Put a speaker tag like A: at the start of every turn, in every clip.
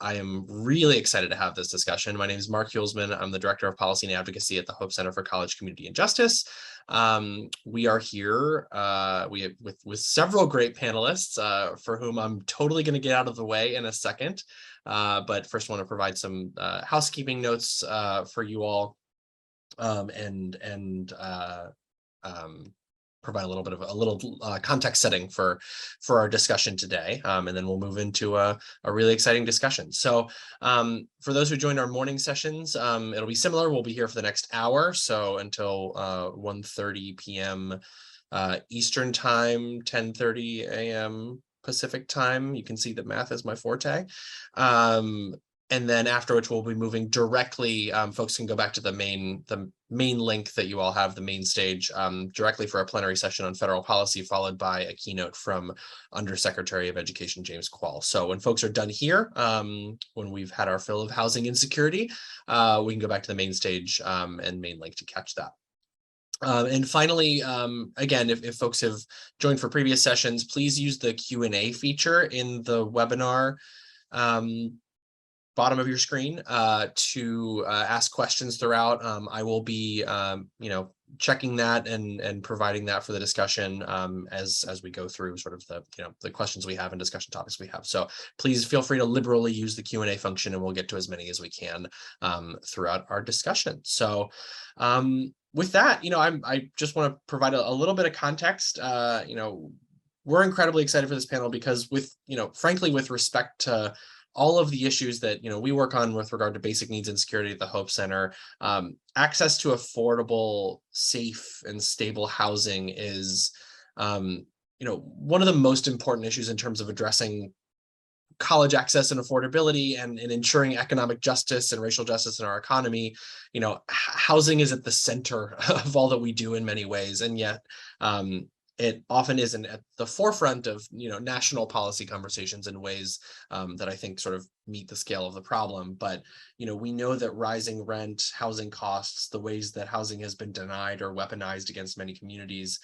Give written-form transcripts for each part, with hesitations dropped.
A: I am really excited to have this discussion. My name is Mark Hulsman. I'm the Director of Policy and Advocacy at the Hope Center for College, Community, and Justice. We are here with several great panelists for whom I'm totally going to get out of the way in a second. But first, I want to provide some housekeeping notes for you all and provide a little context setting for our discussion today, and then we'll move into a really exciting discussion. So for those who joined our morning sessions, it'll be similar. We'll be here for the next hour, so until 1:30 p.m. Eastern time, 10:30 a.m. Pacific time. You can see that math is my forte. And then after which we'll be moving directly, folks can go back to the main link that you all have, the main stage, directly for a plenary session on federal policy, followed by a keynote from Undersecretary of Education, James Quall. So when folks are done here, when we've had our fill of housing insecurity, we can go back to the main stage and main link to catch that. And finally, again, if folks have joined for previous sessions, please use the Q&A feature in the webinar bottom of your screen to ask questions throughout. I will be, checking that and providing that for the discussion as we go through sort of the questions we have and discussion topics we have. So please feel free to liberally use the Q&A function, and we'll get to as many as we can throughout our discussion. So with that, I just want to provide a little bit of context. We're incredibly excited for this panel because frankly, with respect to all of the issues that we work on with regard to basic needs and security at the Hope Center, access to affordable, safe, and stable housing is, one of the most important issues in terms of addressing college access and affordability and ensuring economic justice and racial justice in our economy. Housing is at the center of all that we do in many ways, and yet it often isn't at the forefront of national policy conversations in ways that I think sort of meet the scale of the problem. But we know that rising rent, housing costs, the ways that housing has been denied or weaponized against many communities,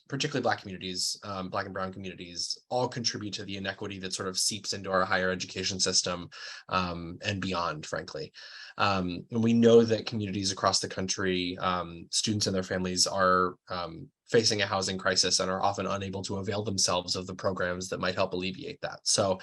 A: particularly Black communities, Black and Brown communities, all contribute to the inequity that sort of seeps into our higher education system and beyond, frankly. And we know that communities across the country, students and their families are facing a housing crisis and are often unable to avail themselves of the programs that might help alleviate that. So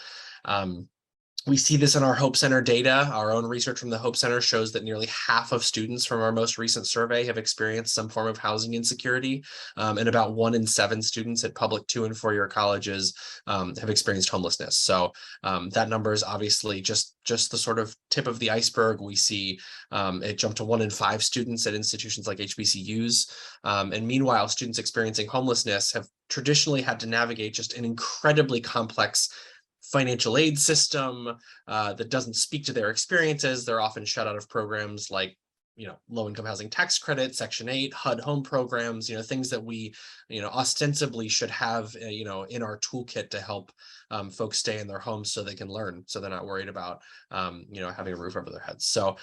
A: we see this in our Hope Center data. Our own research from the Hope Center shows that nearly half of students from our most recent survey have experienced some form of housing insecurity, and about 1 in 7 students at public 2- and 4-year colleges have experienced homelessness. So that number is obviously just the sort of tip of the iceberg. We see it jumped to 1 in 5 students at institutions like HBCUs. And meanwhile, students experiencing homelessness have traditionally had to navigate just an incredibly complex financial aid system that doesn't speak to their experiences. They're often shut out of programs like low-income housing tax credit, Section 8, HUD home programs, things that we ostensibly should have in our toolkit to help folks stay in their homes so they can learn, so they're not worried about having a roof over their heads. So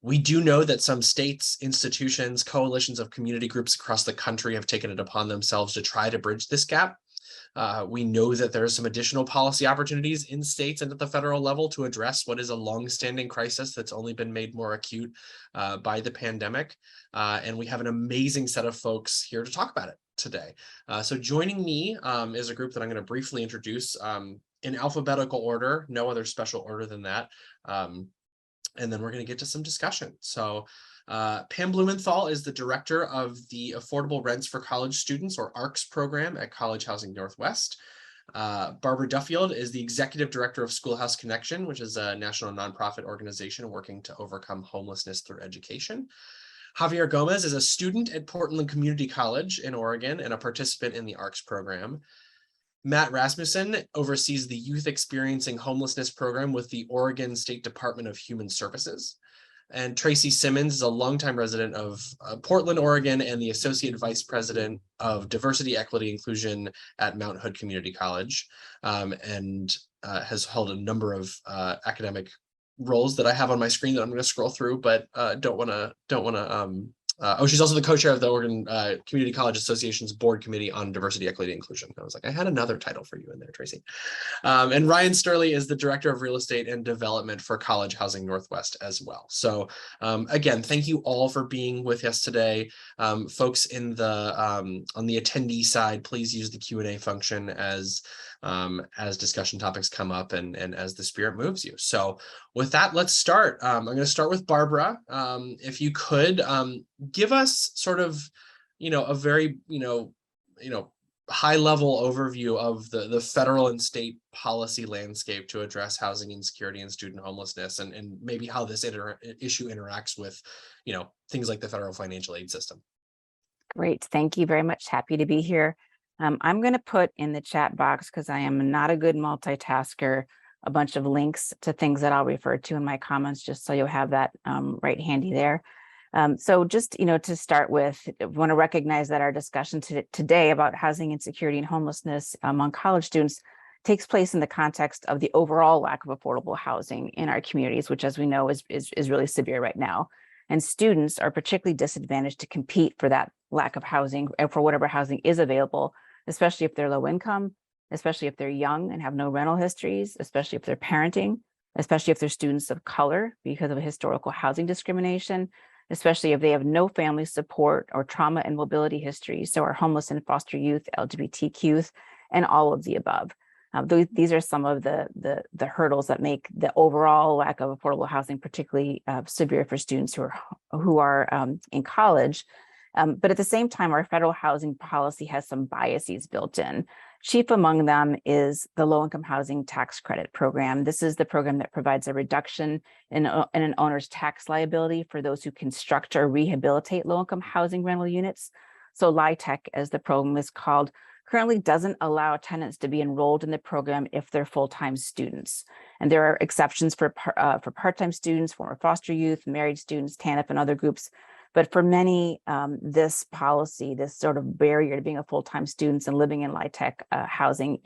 A: we do know that some states, institutions, coalitions of community groups across the country have taken it upon themselves to try to bridge this gap. We know that there are some additional policy opportunities in states and at the federal level to address what is a long-standing crisis that's only been made more acute by the pandemic. And we have an amazing set of folks here to talk about it today. So joining me is a group that I'm going to briefly introduce in alphabetical order, no other special order than that. And then we're going to get to some discussion. So Pam Blumenthal is the director of the Affordable Rents for College Students, or ARCS program at College Housing Northwest. Barbara Duffield is the executive director of Schoolhouse Connection, which is a national nonprofit organization working to overcome homelessness through education. Javier Gomez is a student at Portland Community College in Oregon and a participant in the ARCS program. Matt Rasmussen oversees the Youth Experiencing Homelessness program with the Oregon State Department of Human Services. And Tracy Simmons is a longtime resident of Portland, Oregon, and the Associate Vice President of Diversity, Equity, Inclusion at Mount Hood Community College, and has held a number of academic roles that I have on my screen that I'm going to scroll through, but don't want to she's also the co-chair of the Oregon Community College Association's Board Committee on Diversity, Equity, and Inclusion. I was like, I had another title for you in there, Tracy. And Ryan Sturley is the Director of Real Estate and Development for College Housing Northwest as well. So again, thank you all for being with us today. Folks in the on the attendee side, please use the Q&A function as discussion topics come up and as the spirit moves you. So with that, let's start. I'm going to start with Barbara. If you could give us sort of, a very, high level overview of the federal and state policy landscape to address housing insecurity and student homelessness, and maybe how this issue interacts with, things like the federal financial aid system.
B: Great. Thank you very much. Happy to be here. I'm going to put in the chat box, because I am not a good multitasker, a bunch of links to things that I'll refer to in my comments, just so you'll have that right handy there. So just, to start with, I want to recognize that our discussion today about housing insecurity and homelessness among college students takes place in the context of the overall lack of affordable housing in our communities, which, as we know, is really severe right now. And students are particularly disadvantaged to compete for that lack of housing and for whatever housing is available, especially if they're low income, especially if they're young and have no rental histories, especially if they're parenting, especially if they're students of color because of historical housing discrimination, especially if they have no family support or trauma and mobility history. So our homeless and foster youth, LGBTQ youth, and all of the above. These are some of the hurdles that make the overall lack of affordable housing particularly severe for students who are in college. But at the same time, our federal housing policy has some biases built in. Chief among them is the low-income housing tax credit program. This is the program that provides a reduction in an owner's tax liability for those who construct or rehabilitate low-income housing rental units. So LIHTC, as the program is called, currently doesn't allow tenants to be enrolled in the program if they're full-time students. And there are exceptions for part-time students, former foster youth, married students, TANF, and other groups. But for many, this policy, this sort of barrier to being a full-time student and living in LIHTC housing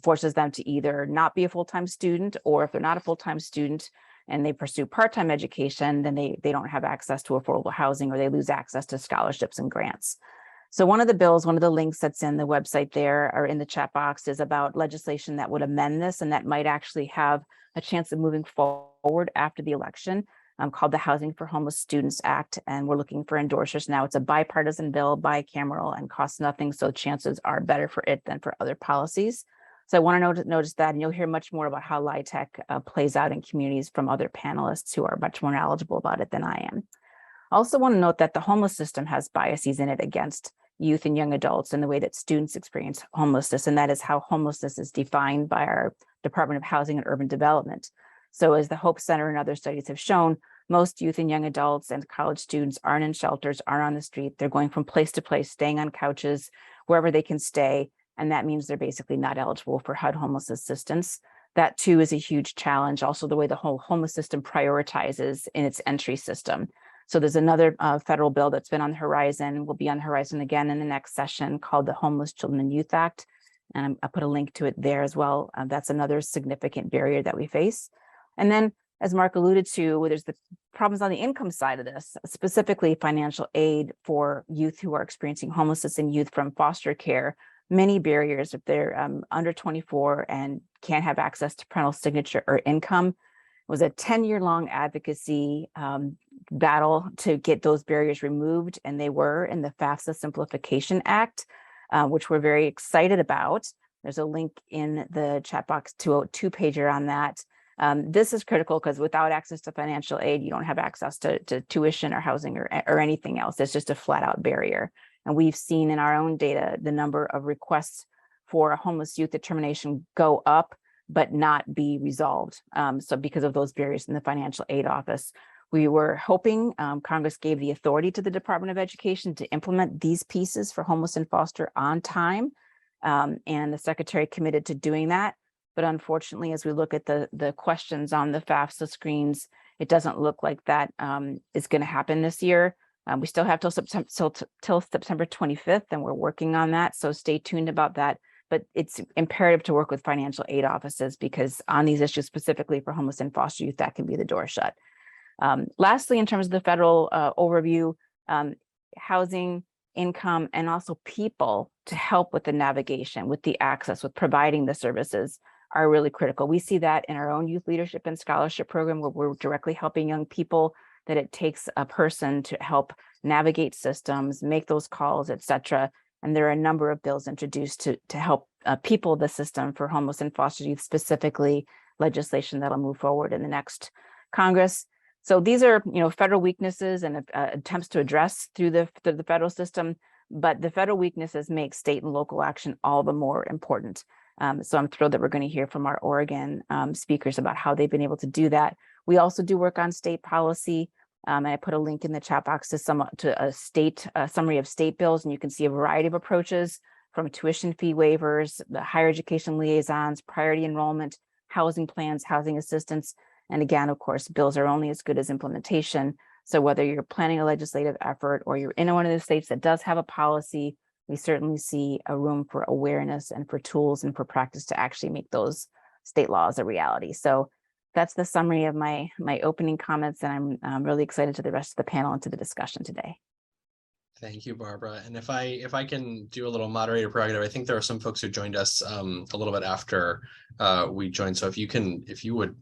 B: forces them to either not be a full-time student, or if they're not a full-time student and they pursue part-time education, then they don't have access to affordable housing, or they lose access to scholarships and grants. So one of the links that's in the website there or in the chat box is about legislation that would amend this, and that might actually have a chance of moving forward after the election, called the Housing for Homeless Students Act. And we're looking for endorsers now. It's a bipartisan bill, bicameral, and costs nothing. So chances are better for it than for other policies. So I want to notice that, and you'll hear much more about how LIHTC plays out in communities from other panelists who are much more knowledgeable about it than I am. I also want to note that the homeless system has biases in it against youth and young adults in the way that students experience homelessness, and that is how homelessness is defined by our Department of Housing and Urban Development. So as the Hope Center and other studies have shown, most youth and young adults and college students aren't in shelters, aren't on the street. They're going from place to place, staying on couches, wherever they can stay. And that means they're basically not eligible for HUD homeless assistance. That too is a huge challenge. Also, the way the whole homeless system prioritizes in its entry system. So there's another federal bill that's been on the horizon, will be on the horizon again in the next session, called the Homeless Children and Youth Act. And I put a link to it there as well. That's another significant barrier that we face. And then, as Mark alluded to, there's the problems on the income side of this, specifically financial aid for youth who are experiencing homelessness and youth from foster care. Many barriers if they're under 24 and can't have access to parental signature or income. It was a 10-year-long advocacy battle to get those barriers removed, and they were in the FAFSA Simplification Act, which we're very excited about. There's a link in the chat box to a two-pager on that. This is critical because without access to financial aid, you don't have access to tuition or housing or anything else. It's just a flat-out barrier. And we've seen in our own data the number of requests for a homeless youth determination go up, but not be resolved. So because of those barriers in the financial aid office, we were hoping Congress gave the authority to the Department of Education to implement these pieces for homeless and foster on time. And the Secretary committed to doing that. But unfortunately, as we look at the questions on the FAFSA screens, it doesn't look like that is going to happen this year. We still have till September 25th, and we're working on that. So stay tuned about that. But it's imperative to work with financial aid offices, because on these issues, specifically for homeless and foster youth, that can be the door shut. Lastly, in terms of the federal overview, housing, income, and also people to help with the navigation, with the access, with providing the services are really critical. We see that in our own youth leadership and scholarship program, where we're directly helping young people, that it takes a person to help navigate systems, make those calls, et cetera. And there are a number of bills introduced to help people the system for homeless and foster youth, specifically legislation that'll move forward in the next Congress. So these are, federal weaknesses and attempts to address through the federal system, but the federal weaknesses make state and local action all the more important. So I'm thrilled that we're going to hear from our Oregon speakers about how they've been able to do that. We also do work on state policy. And I put a link in the chat box to a state summary of state bills, and you can see a variety of approaches, from tuition fee waivers, the higher education liaisons, priority enrollment, housing plans, housing assistance. And again, of course, bills are only as good as implementation. So whether you're planning a legislative effort or you're in one of the states that does have a policy, we certainly see a room for awareness and for tools and for practice to actually make those state laws a reality. So that's the summary of my opening comments, and I'm really excited to the rest of the panel and to the discussion today.
A: Thank you, Barbara. And if I can do a little moderator prerogative, I think there are some folks who joined us a little bit after we joined. So if you would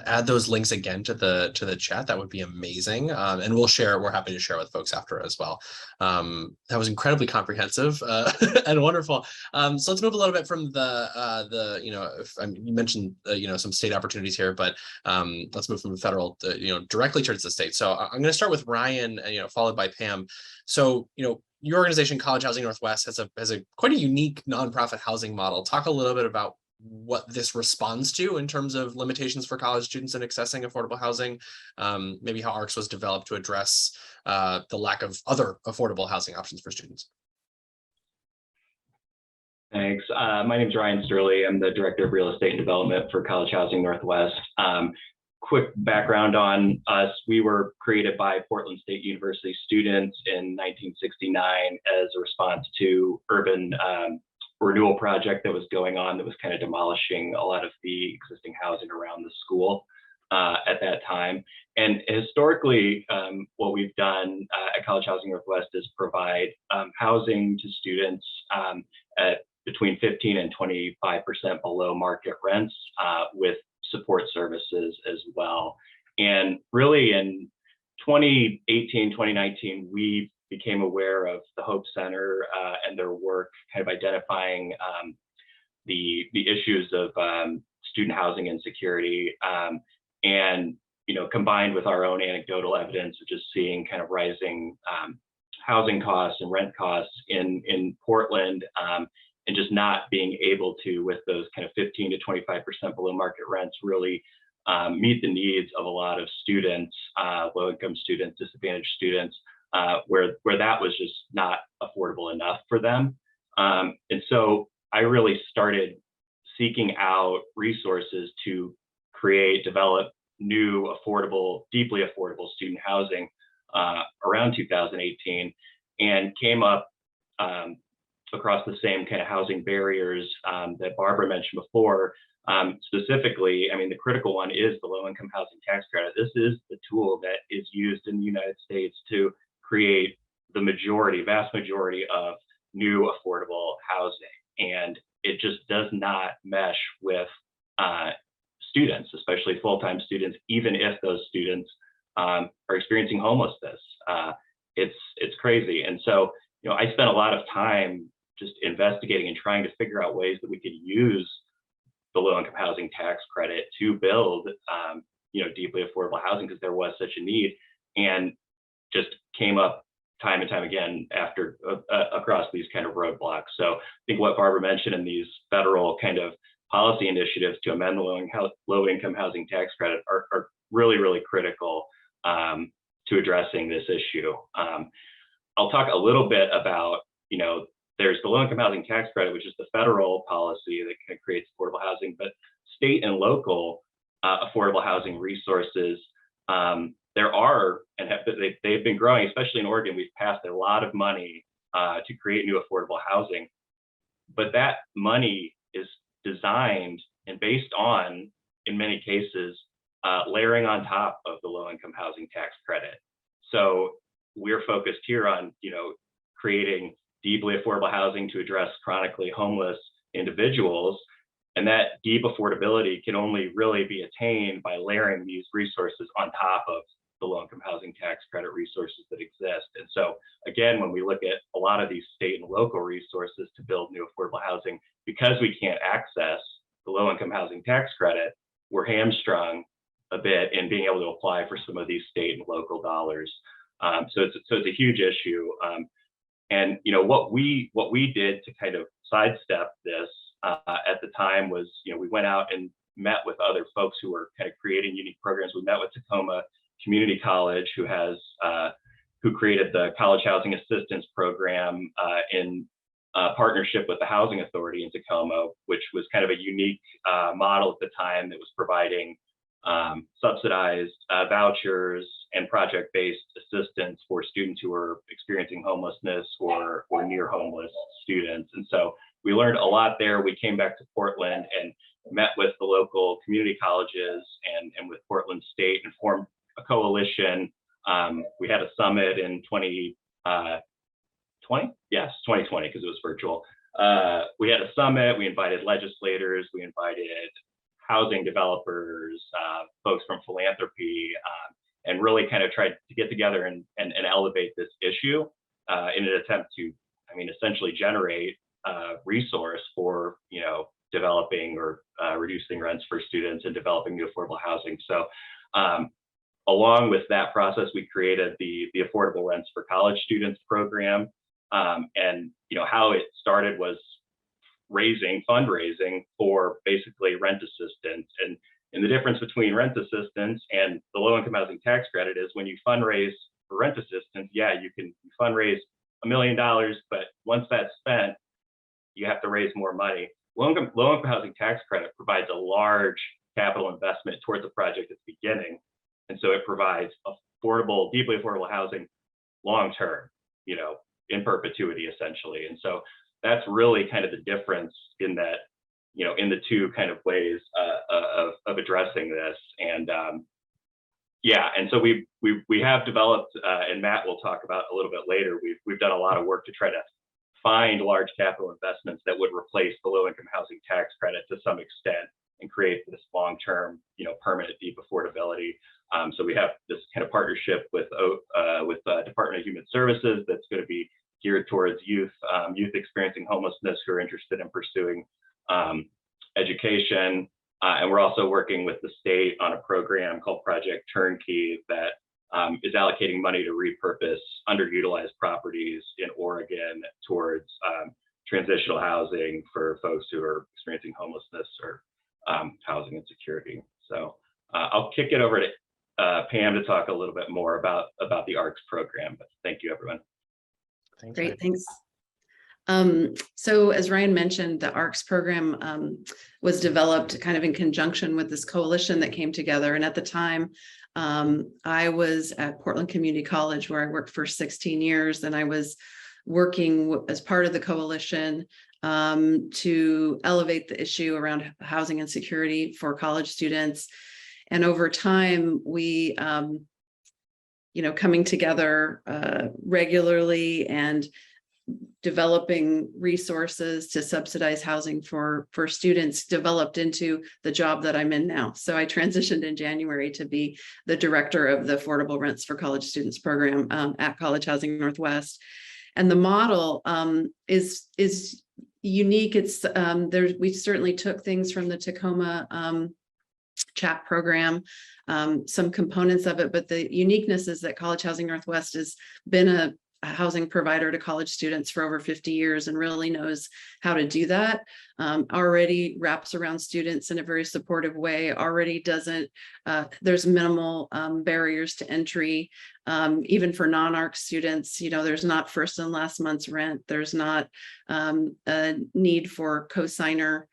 A: add those links again to the chat, that would be amazing. And we're happy to share with folks after as well. That was incredibly comprehensive and wonderful. So let's move a little bit from you mentioned some state opportunities here, but let's move from the federal directly towards the state. So I'm going to start with Ryan, followed by Pam. So your organization, College Housing Northwest, has a quite a unique nonprofit housing model. Talk a little bit about what this responds to in terms of limitations for college students in accessing affordable housing, maybe how ARCS was developed to address the lack of other affordable housing options for students.
C: Thanks. My name is Ryan Sterling. I'm the Director of Real Estate and Development for College Housing Northwest. Quick background on us. We were created by Portland State University students in 1969 as a response to urban renewal project that was going on that was kind of demolishing a lot of the existing housing around the school at that time. And historically, what we've done at College Housing Northwest is provide housing to students at between 15 and 25% below market rents with support services as well. And really in 2018, 2019, we became aware of the Hope Center and their work kind of identifying the issues of student housing insecurity, and combined with our own anecdotal evidence of just seeing kind of rising housing costs and rent costs in Portland, and just not being able to, with those kind of 15 to 25% below market rents, really meet the needs of a lot of students, low-income students, disadvantaged students, where that was just not affordable enough for them. And so I really started seeking out resources to develop new affordable, deeply affordable student housing around 2018, and came up across the same kind of housing barriers that Barbara mentioned before. Specifically, I mean, the critical one is the low-income housing tax credit. This is the tool that is used in the United States to create the vast majority of new affordable housing. And it just does not mesh with students, especially full-time students, even if those students are experiencing homelessness. It's crazy. And so, I spent a lot of time just investigating and trying to figure out ways that we could use the low-income housing tax credit to build, deeply affordable housing, because there was such a need, and just came up time and time again across these kind of roadblocks. So I think what Barbara mentioned in these federal kind of policy initiatives to amend the low-income housing tax credit are really, really critical to addressing this issue. I'll talk a little bit about, there's the low-income housing tax credit, which is the federal policy that kind of creates affordable housing, but state and local affordable housing resources, there are, and they've been growing, especially in Oregon. We've passed a lot of money to create new affordable housing, but that money is designed and based on, in many cases, layering on top of the low-income housing tax credit. So we're focused here on, creating deeply affordable housing to address chronically homeless individuals. And that deep affordability can only really be attained by layering these resources on top of the low-income housing tax credit resources that exist. And so again, when we look at a lot of these state and local resources to build new affordable housing, because we can't access the low-income housing tax credit, we're hamstrung a bit in being able to apply for some of these state and local dollars. So it's a huge issue. And what we did to kind of sidestep this at the time was, we went out and met with other folks who were kind of creating unique programs. We met with Tacoma Community College, who created the College Housing Assistance Program in partnership with the Housing Authority in Tacoma, which was kind of a unique model at the time that was providing subsidized vouchers and project-based assistance for students who were experiencing homelessness or near homeless students. And so we learned a lot there. We came back to Portland and met with the local community colleges and with Portland State and formed a coalition. We had a summit in 2020. Yes, 2020, because it was virtual. We had a summit. We invited legislators. We invited housing developers, folks from philanthropy, and really kind of tried to get together and elevate this issue in an attempt to, essentially generate resource for, developing or reducing rents for students and developing new affordable housing. So along with that process, we created the Affordable Rents for College Students program. And how it started was fundraising for basically rent assistance. And the difference between rent assistance and the low-income housing tax credit is when you fundraise for rent assistance, you can fundraise $1 million, but once that's spent, you have to raise more money. Low-income housing tax credit provides a large capital investment towards the project at the beginning. And so it provides affordable, deeply affordable housing long-term, in perpetuity, essentially. And so that's really kind of the difference in that, in the two kind of ways of addressing this. And and so we have developed, and Matt will talk about a little bit later, we've done a lot of work to try to find large capital investments that would replace the low-income housing tax credit to some extent and create this long-term, permanent deep affordability. So we have this kind of partnership with Department of Human Services that's going to be geared towards youth experiencing homelessness who are interested in pursuing education. And we're also working with the state on a program called Project Turnkey that is allocating money to repurpose underutilized properties in Oregon towards transitional housing for folks who are experiencing homelessness or housing insecurity. So I'll kick it over to Pam to talk a little bit more about the ARCS program. But thank you, everyone.
A: Thanks,
D: Great,
A: Ryan.
D: thanks. So as Ryan mentioned, the ARCS program was developed kind of in conjunction with this coalition that came together. And at the time, I was at Portland Community College, where I worked for 16 years, and I was working as part of the coalition to elevate the issue around housing insecurity for college students. And over time, we, coming together regularly and developing resources to subsidize housing for students developed into the job that I'm in now. So I transitioned in January to be the director of the Affordable Rents for College Students program at College Housing Northwest. And the model is unique. It's we certainly took things from the Tacoma CHAP program, some components of it, but the uniqueness is that College Housing Northwest has been a housing provider to college students for over 50 years and really knows how to do that. Already wraps around students in a very supportive way, already doesn't, there's minimal barriers to entry. Even for non-ARC students, there's not first and last month's rent. There's not a need for cosigner.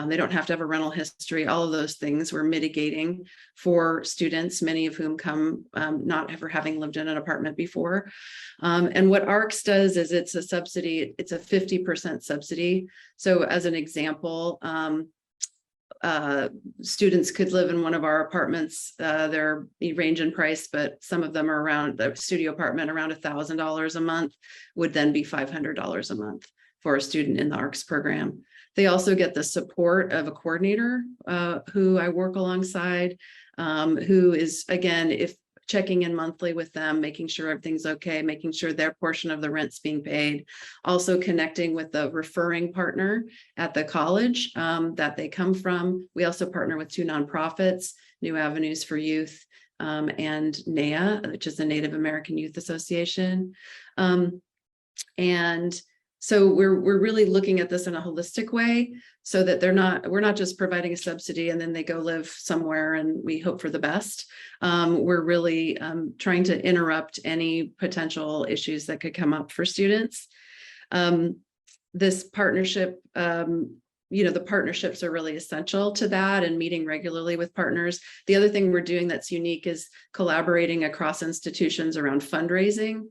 D: They don't have to have a rental history. All of those things we're mitigating for students, many of whom come not ever having lived in an apartment before. And what ARCS does is it's a subsidy. It's a 50% subsidy. So as an example, students could live in one of our apartments. They're range in price, but some of them are around the studio apartment around $1,000 a month would then be $500 a month for a student in the ARCS program. They also get the support of a coordinator who I work alongside, who is, again, if checking in monthly with them, making sure everything's okay, making sure their portion of the rent's being paid, also connecting with the referring partner at the college that they come from. We also partner with 2 nonprofits, New Avenues for Youth and NAYA, which is the Native American Youth Association. And so we're really looking at this in a holistic way so that we're not just providing a subsidy and then they go live somewhere and we hope for the best. We're really trying to interrupt any potential issues that could come up for students. This partnership, the partnerships are really essential to that, and meeting regularly with partners. The other thing we're doing that's unique is collaborating across institutions around fundraising.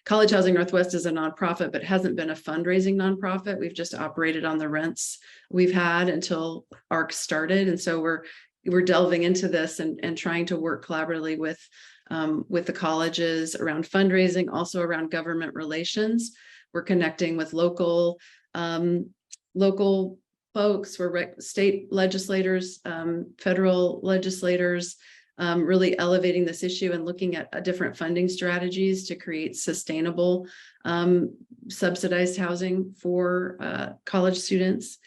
D: College Housing Northwest is a nonprofit, but hasn't been a fundraising nonprofit. We've just operated on the rents we've had until ARC started. And so we're delving into this and trying to work collaboratively with the colleges around fundraising, also around government relations. We're connecting with local folks, we're state legislators, federal legislators, really elevating this issue and looking at different funding strategies to create sustainable subsidized housing for college students.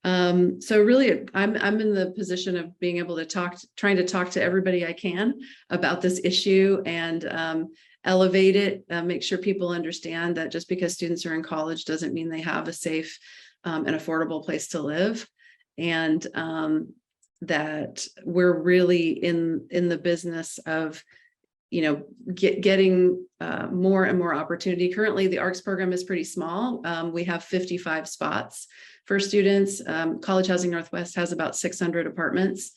D: So really, I'm in the position of being able to trying to talk to everybody I can about this issue and elevate it, make sure people understand that just because students are in college doesn't mean they have a safe and affordable place to live. And that we're really in the business of, getting more and more opportunity. Currently, the ARCS program is pretty small. We have 55 spots for students. College Housing Northwest has about 600 apartments.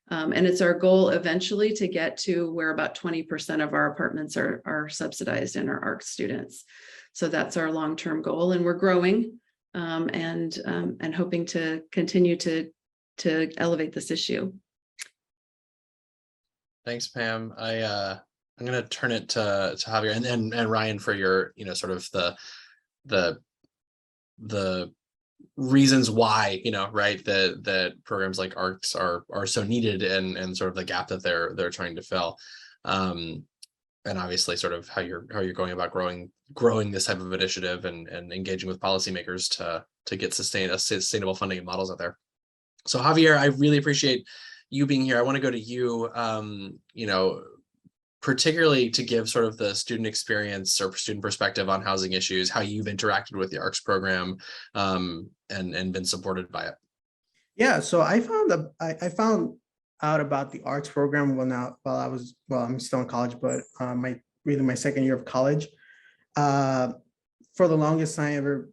D: And it's our goal eventually to get to where about 20% of our apartments are subsidized and are ARCS students. So that's our long-term goal, and we're growing and hoping to continue to elevate this issue.
A: Thanks, Pam. I'm going to turn it to Javier and Ryan for your, sort of the reasons why, right, that programs like ARCS are so needed and sort of the gap that they're trying to fill. And obviously sort of how you're going about growing this type of initiative and engaging with policymakers to get sustainable funding and models out there. So Javier, I really appreciate you being here. I want to go to you, particularly to give sort of the student experience or student perspective on housing issues, how you've interacted with the ARCS program and been supported by it.
E: Yeah, so I found out about the ARCS program I'm still in college, but my second year of college. For the longest time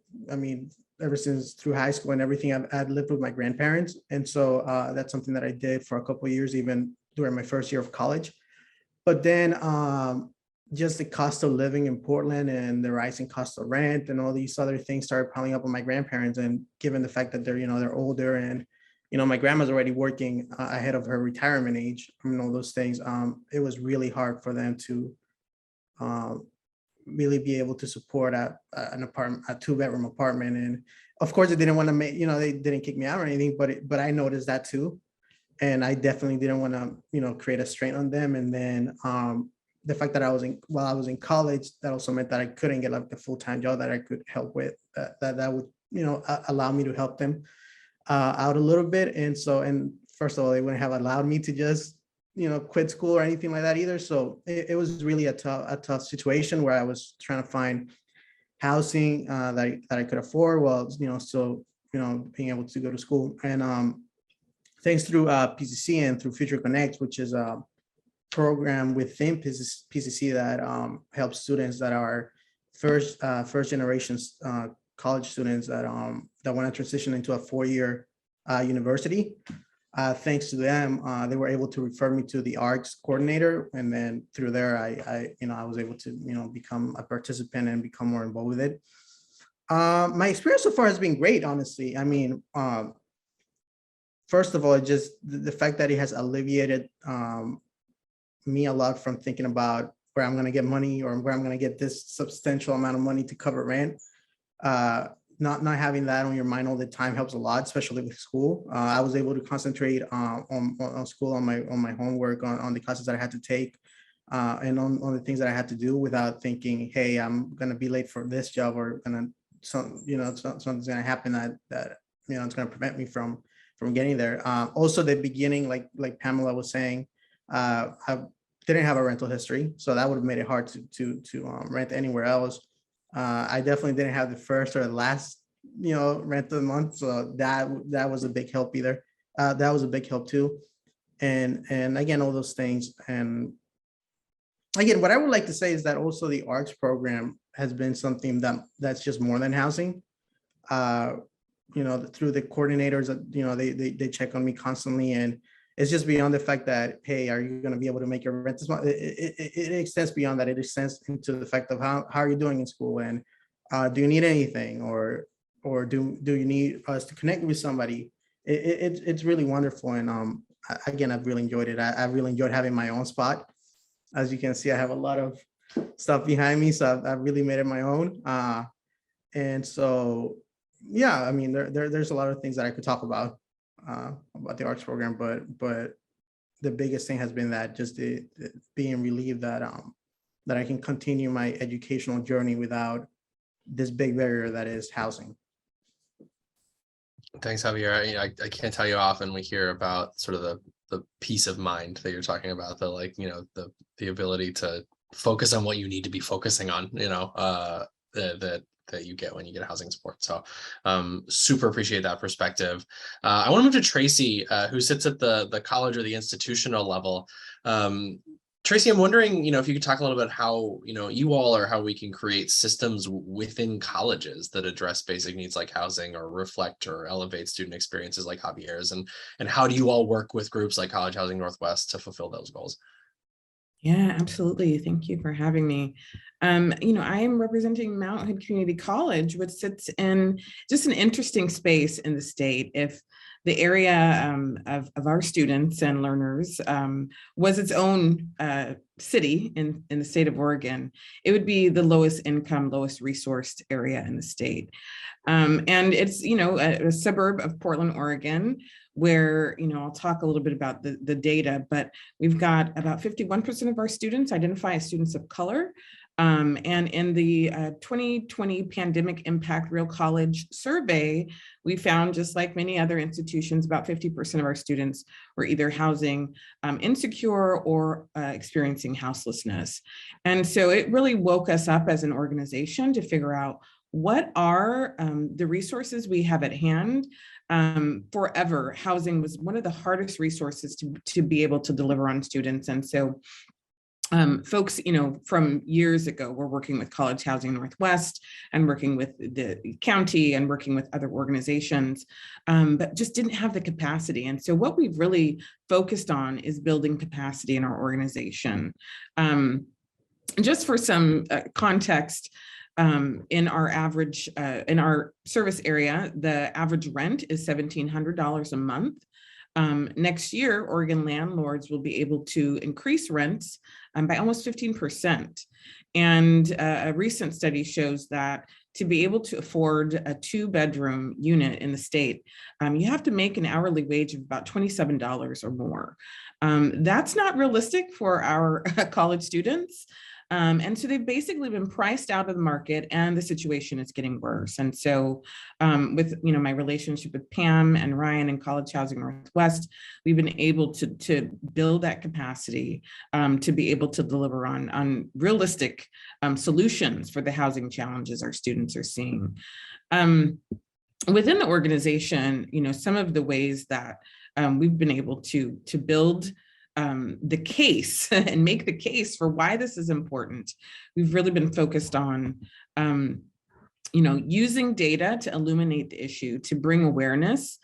E: ever since through high school and everything, I'd lived with my grandparents. And so that's something that I did for a couple of years, even during my first year of college. But then just the cost of living in Portland and the rising cost of rent and all these other things started piling up on my grandparents. And given the fact that they're older and, my grandma's already working ahead of her retirement age, all those things, it was really hard for them to really be able to support a 2-bedroom apartment. And of course, they didn't want to they didn't kick me out or anything, but I noticed that too. And I definitely didn't want to, create a strain on them. And then the fact that while I was in college, that also meant that I couldn't get like the full-time job that I could help with, that would, allow me to help them out a little bit. And first of all, they wouldn't have allowed me to just, quit school or anything like that either. So it was really a tough situation where I was trying to find housing that I could afford while, still, being able to go to school. And thanks through PCC and through Future Connect, which is a program within PCC that helps students that are first generation college students that want to transition into a 4-year university. Thanks to them, they were able to refer me to the ARCS coordinator, and then through there, I was able to become a participant and become more involved with it. My experience so far has been great, honestly. first of all, it just the fact that it has alleviated me a lot from thinking about where I'm going to get money or where I'm going to get this substantial amount of money to cover rent. Not having that on your mind all the time helps a lot, especially with school. I was able to concentrate on school, on my homework, on the classes that I had to take, and on the things that I had to do without thinking, hey, I'm going to be late for this job, or something's going to happen that it's going to prevent me from getting there. Also, the beginning, like Pamela was saying, I didn't have a rental history, so that would have made it hard to rent anywhere else. I definitely didn't have the first or the last, rent of the month. So that was a big help either. That was a big help too. And again, all those things. And again, what I would like to say is that also the arts program has been something that's just more than housing. Through the coordinators that, they check on me constantly, and it's just beyond the fact that, hey, are you going to be able to make your rent this month? It extends beyond that. It extends into the fact of how are you doing in school, and do you need anything, or do you need us to connect with somebody? It's really wonderful, and again, I've really enjoyed it. I've really enjoyed having my own spot. As you can see, I have a lot of stuff behind me, so I've really made it my own. And so, yeah, I mean, there's a lot of things that I could talk about the arts program, but the biggest thing has been that just the being relieved that I can continue my educational journey without this big barrier that is housing.
A: Thanks, Javier. I can't tell you how often we hear about sort of the peace of mind that you're talking about, the ability to focus on what you need to be focusing on, that you get when you get housing support. So super appreciate that perspective. I want to move to Tracy, who sits at the college or the institutional level. Tracy, I'm wondering, if you could talk a little bit how, you all, or how we can create systems within colleges that address basic needs like housing, or reflect or elevate student experiences like Javier's, and how do you all work with groups like College Housing Northwest to fulfill those goals?
F: Yeah, absolutely. Thank you for having me. I am representing Mount Hood Community College, which sits in just an interesting space in the state. If the area of our students and learners was its own city in the state of Oregon, it would be the lowest income, lowest resourced area in the state. And it's, a suburb of Portland, Oregon, where, I'll talk a little bit about the data, but we've got about 51% of our students identify as students of color. And in the 2020 Pandemic Impact Real College Survey, we found, just like many other institutions, about 50% of our students were either housing insecure or experiencing houselessness. And so it really woke us up as an organization to figure out what are the resources we have at hand. Forever, housing was one of the hardest resources to be able to deliver on students. And so folks, from years ago, we're working with College Housing Northwest and working with the county and working with other organizations, but just didn't have the capacity. And so what we've really focused on is building capacity in our organization. Just for some context, in our service area, the average rent is $1,700 a month. Next year, Oregon landlords will be able to increase rents by almost 15%. And a recent study shows that to be able to afford a 2-bedroom unit in the state, you have to make an hourly wage of about $27 or more. That's not realistic for our college students. And so they've basically been priced out of the market, and the situation is getting worse. And so with my relationship with Pam and Ryan and College Housing Northwest, we've been able to build that capacity to be able to deliver on realistic solutions for the housing challenges our students are seeing. Within the organization, some of the ways that we've been able to build the case and make the case for why this is important. We've really been focused on, using data to illuminate the issue, to bring awareness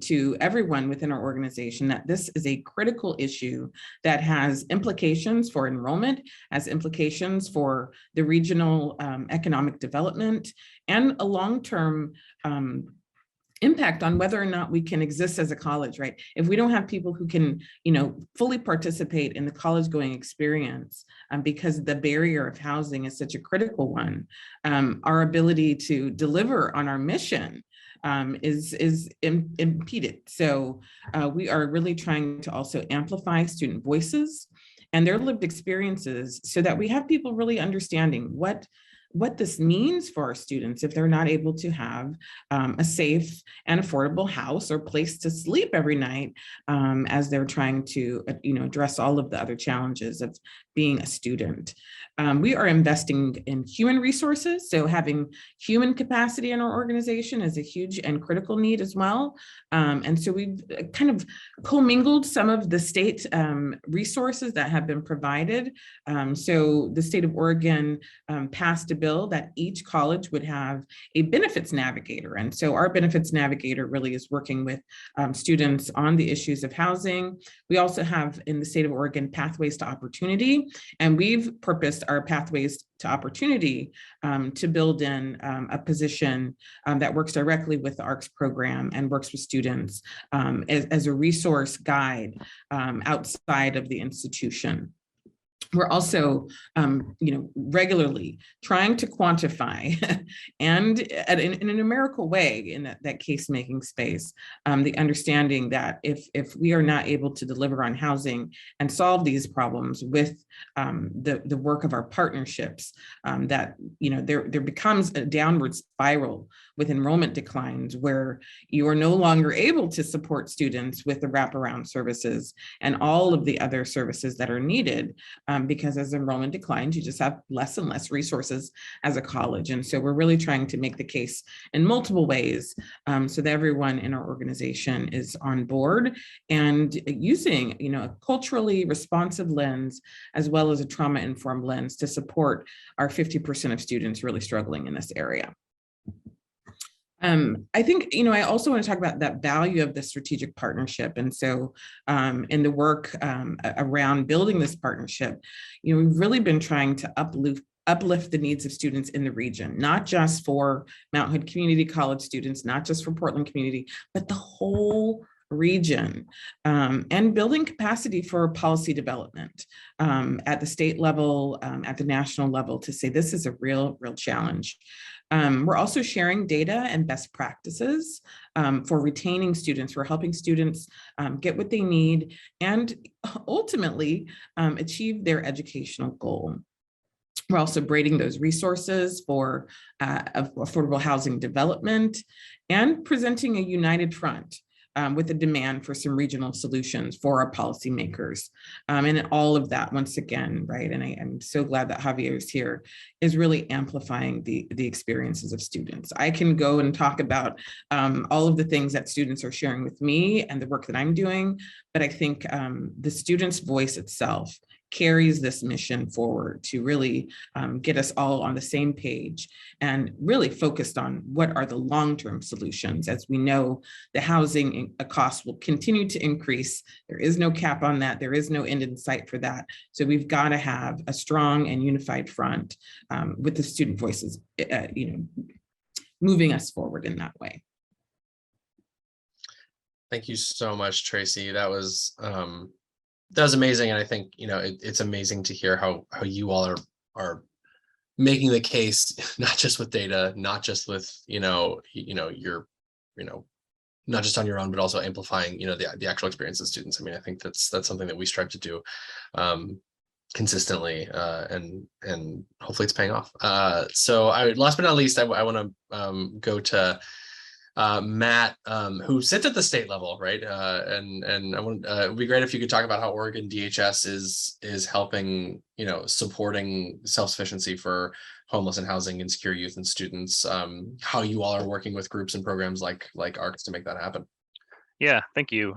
F: to everyone within our organization that this is a critical issue that has implications for enrollment, has implications for the regional economic development, and a long-term impact on whether or not we can exist as a college, right? If we don't have people who can, fully participate in the college going experience, because the barrier of housing is such a critical one, our ability to deliver on our mission is impeded. So we are really trying to also amplify student voices and their lived experiences so that we have people really understanding what this means for our students if they're not able to have a safe and affordable house or place to sleep every night, as they're trying to address all of the other challenges of being a student. We are investing in human resources, so having human capacity in our organization is a huge and critical need as well. And so we've kind of commingled some of the state resources that have been provided. So the state of Oregon passed a bill that each college would have a benefits navigator. And so our benefits navigator really is working with students on the issues of housing. We also have in the state of Oregon pathways to opportunity, and we've purposed our pathways to opportunity to build in a position that works directly with the ARCS program and works with students as a resource guide outside of the institution. We're also, regularly trying to quantify and in a numerical way in that case-making space, the understanding that if we are not able to deliver on housing and solve these problems with the work of our partnerships, that there becomes a downward spiral with enrollment declines where you are no longer able to support students with the wraparound services and all of the other services that are needed. Because as enrollment declines, you just have less and less resources as a college. And so we're really trying to make the case in multiple ways so that everyone in our organization is on board and using a culturally responsive lens as well as a trauma-informed lens to support our 50% of students really struggling in this area. I think, I also want to talk about that value of the strategic partnership. And so in the work around building this partnership, we've really been trying to uplift the needs of students in the region, not just for Mount Hood Community College students, not just for Portland community, but the whole region, and building capacity for policy development at the state level, at the national level, to say this is a real challenge. We're also sharing data and best practices for retaining students. We're helping students get what they need and ultimately achieve their educational goal. We're also braiding those resources for affordable housing development and presenting a united front with a demand for some regional solutions for our policymakers. And all of that, once again, right, and I'm so glad that Javier is here, is really amplifying the experiences of students. I can go and talk about all of the things that students are sharing with me and the work that I'm doing, but I think the student's voice itself carries this mission forward to really get us all on the same page and really focused on what are the long-term solutions. As we know, the housing costs will continue to increase. There is no cap on that. There is no end in sight for that. So we've got to have a strong and unified front with the student voices, moving us forward in that way.
A: Thank you so much, Tracy. That was amazing. And I think, it's amazing to hear how you all are making the case, not just with data, not just with, your, not just on your own, but also amplifying, the actual experience of students. I mean, I think that's something that we strive to do consistently, and hopefully it's paying off. So last but not least, I want to go to Matt, who sits at the state level, right? And I want it would be great if you could talk about how Oregon DHS is helping, supporting self-sufficiency for homeless and housing insecure youth and students. How you all are working with groups and programs like ARCS to make that happen.
G: Yeah, thank you.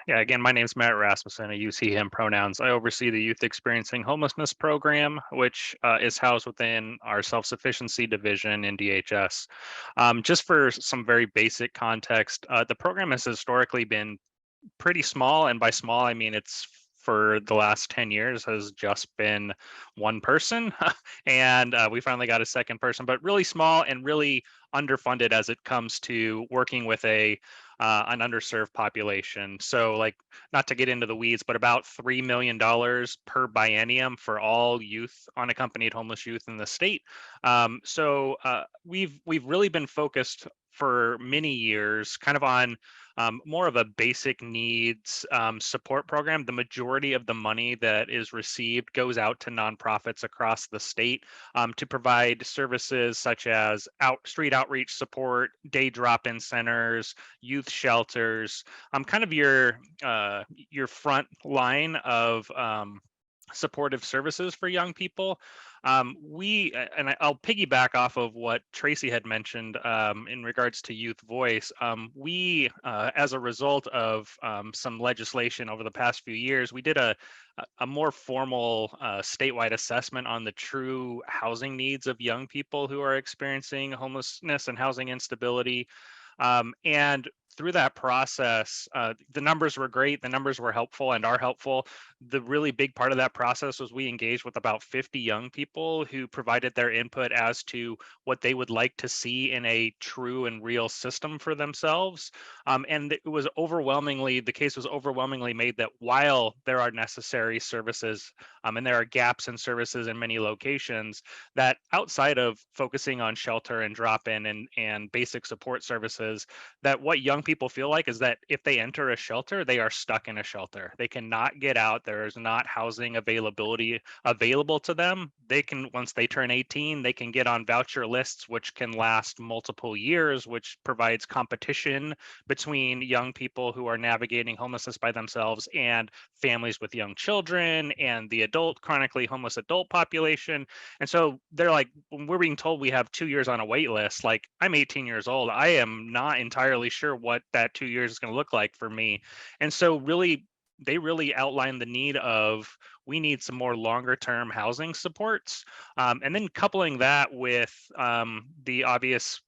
G: Again, my name is Matt Rasmussen. I use he, him pronouns. I oversee the Youth Experiencing Homelessness program, which is housed within our self-sufficiency division in DHS. Just for some very basic context, the program has historically been pretty small, and by small, I mean it's for the last 10 years has just been one person, and we finally got a second person, but really small and really underfunded as it comes to working with an underserved population. So like, not to get into the weeds, but about $3 million per biennium for all youth, unaccompanied homeless youth in the state. We've really been focused for many years kind of on more of a basic needs support program. The majority of the money that is received goes out to nonprofits across the state to provide services such as street outreach support, day drop-in centers, youth shelters, kind of your front line of supportive services for young people. I'll piggyback off of what Tracy had mentioned in regards to youth voice. We, as a result of some legislation over the past few years, we did a more formal statewide assessment on the true housing needs of young people who are experiencing homelessness and housing instability. And through that process, the numbers were great. The numbers were helpful and are helpful. The really big part of that process was we engaged with about 50 young people who provided their input as to what they would like to see in a true and real system for themselves. And it was the case was overwhelmingly made that while there are necessary services and there are gaps in services in many locations, that outside of focusing on shelter and drop-in and basic support services, that what young people feel like is that if they enter a shelter, they are stuck in a shelter. They cannot get out. There is not housing available to them. They can, once they turn 18, they can get on voucher lists, which can last multiple years, which provides competition between young people who are navigating homelessness by themselves and families with young children and the chronically homeless adult population. And so they're like, when we're being told we have 2 years on a wait list, like, I'm 18 years old. I am not entirely sure what that 2 years is going to look like for me. And so they really outlined the need of, we need some more longer term housing supports. And then coupling that with the obvious,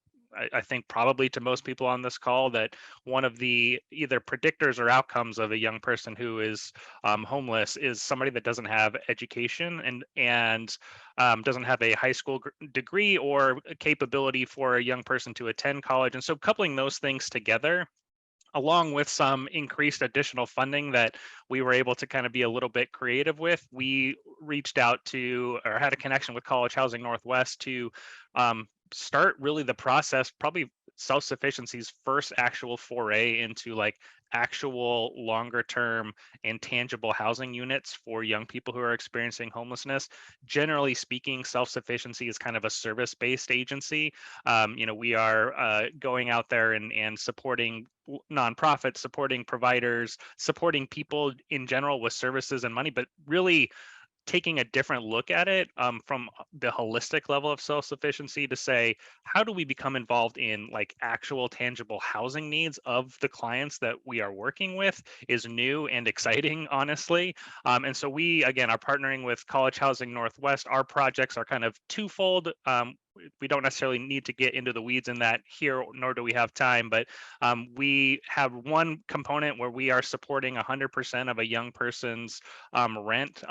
G: I think probably to most people on this call, that one of the either predictors or outcomes of a young person who is homeless is somebody that doesn't have education and doesn't have a high school degree or capability for a young person to attend college. And so coupling those things together, along with some increased additional funding that we were able to kind of be a little bit creative with, we reached out to, or had a connection with College Housing Northwest to start really the process, probably self-sufficiency's first actual foray into like actual longer term and tangible housing units for young people who are experiencing homelessness. Generally speaking, self-sufficiency is kind of a service-based agency. We are going out there and supporting nonprofits, supporting providers, supporting people in general with services and money, but really taking a different look at it from the holistic level of self-sufficiency to say, how do we become involved in like actual tangible housing needs of the clients that we are working with is new and exciting, honestly. And so we, again, are partnering with College Housing Northwest. Our projects are kind of twofold. We don't necessarily need to get into the weeds in that here, nor do we have time, but we have one component where we are supporting 100% of a young person's rent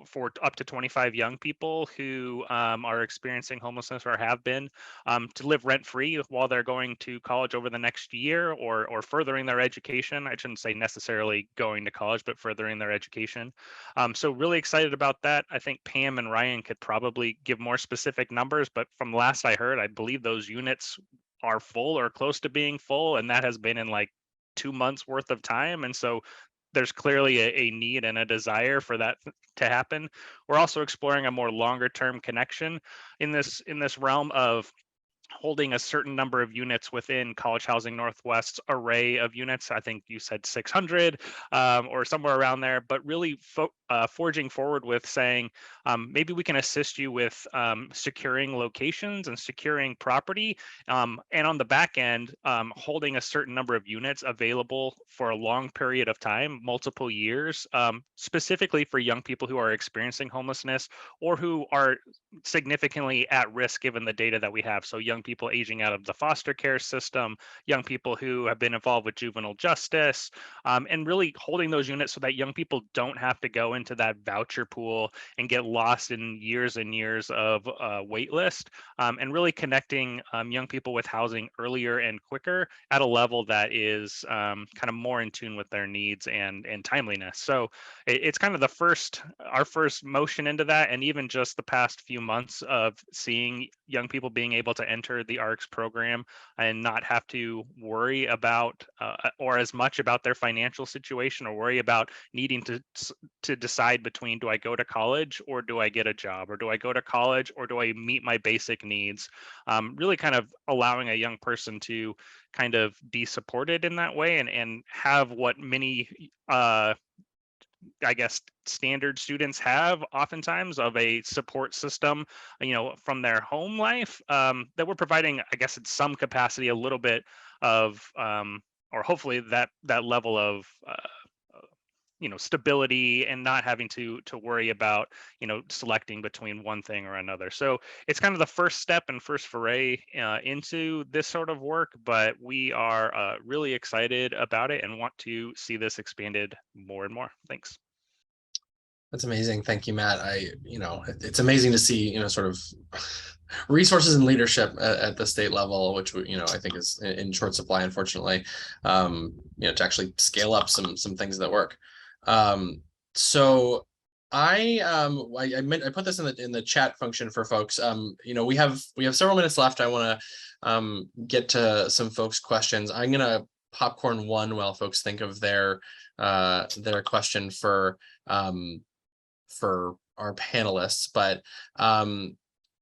G: for up to 25 young people who are experiencing homelessness or have been, to live rent-free while they're going to college over the next year or furthering their education. I shouldn't say necessarily going to college, but furthering their education. So really excited about that. I think Pam and Ryan could probably give more specific numbers, but from last I heard, I believe those units are full or close to being full, and that has been in like 2 months worth of time. And so there's clearly a need and a desire for that to happen. We're also exploring a more longer term connection in this realm of holding a certain number of units within College Housing Northwest's array of units. I think you said 600 or somewhere around there, but really forging forward with saying, maybe we can assist you with securing locations and securing property. And on the back end, holding a certain number of units available for a long period of time, multiple years, specifically for young people who are experiencing homelessness or who are significantly at risk given the data that we have. So young young people aging out of the foster care system, young people who have been involved with juvenile justice, and really holding those units so that young people don't have to go into that voucher pool and get lost in years and years of wait list, and really connecting young people with housing earlier and quicker at a level that is kind of more in tune with their needs and timeliness. So it's kind of our first motion into that, and even just the past few months of seeing young people being able to enter the ARCS program and not have to worry about or as much about their financial situation, or worry about needing to decide between, do I go to college or do I get a job, or do I go to college or do I meet my basic needs? Really kind of allowing a young person to kind of be supported in that way, and have what many I guess standard students have oftentimes, of a support system, from their home life, that we're providing, I guess, in some capacity, a little bit of, or hopefully that level of, stability, and not having to worry about, selecting between one thing or another. So it's kind of the first step and first foray into this sort of work, but we are really excited about it and want to see this expanded more and more. Thanks.
A: That's amazing. Thank you, Matt. It's amazing to see, sort of resources and leadership at the state level, which, I think is in short supply, unfortunately, to actually scale up some things that work. So I put this in the chat function for folks. We have several minutes left. I want to get to some folks' questions. I'm going to popcorn one while folks think of their question for our panelists, but